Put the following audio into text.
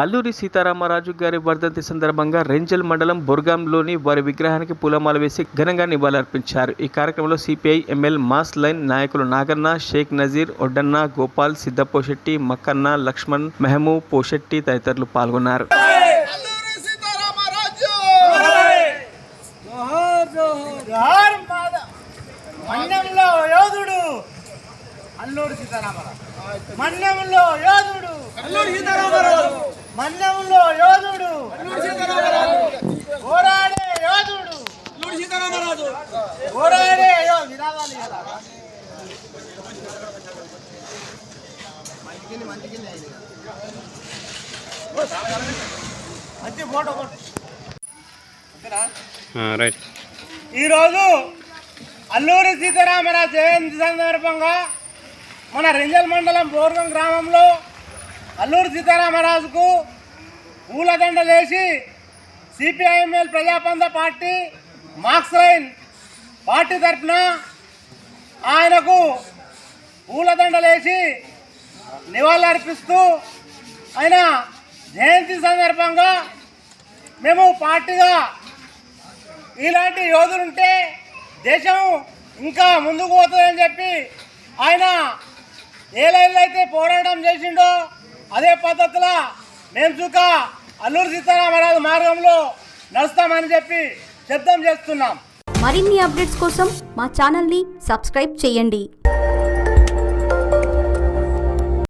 అల్లూరి సీతారామరాజు గారి వర్ధంతి సందర్భంగా రెంజల్ మండలం బొర్గాంలోని వారి విగ్రహానికి పూలమాల వేసి ఘనంగా నివాళులర్పించారు. ఈ కార్యక్రమంలో సిపిఐ ఎంఎల్ మాస్ లైన్ నాయకులు నాగన్న, షేక్ నజీర్, ఒడ్డన్న, గోపాల్, సిద్దపోశెట్టి, మక్కన్న, లక్ష్మణ్, మెహమూబ్ పోశెట్టి తదితరులు పాల్గొన్నారు. అల్లూరి సీతారామరాజు మన్యంలో యోధుడు, అల్లూరి సీతారామరాజు మన్యంలో యోధుడు, అల్లూరి సీతారామరాజు పోరాడే యోధుడు, అల్లూరి సీతారామరాజు పోరాడే వినాలి కదా. మంచి ఫోటో రైట్. ఈరోజు అల్లూరి సీతారామరాజు జయంతి సందర్భంగా మన రెంజల్ మండలం బోర్గం గ్రామంలో Alluri సీతారామరాజుకు పూలదండలేసి CPIML ప్రజాపంద party marks line party తరఫున ఆయనకు పూలదండలేసి నివాళులర్పిస్తూ ఆయన జయంతి సందర్భంగా మేము పార్టీగా ఇలాంటి యోధులుంటే దేశం ఇంకా ముందుకు పోతుందని చెప్పి ఆయన ఏ లైన్లో అయితే పోరాటం చేసిండో అదే పద్ధతిలో మేము చుక్క అల్లూరి సీతారామరాజు మార్గంలో నడుస్తామని చెప్పి శబ్దం చేస్తున్నాం. మరిన్ని అప్డేట్స్ కోసం మా ఛానల్ని సబ్స్క్రైబ్ చేయండి.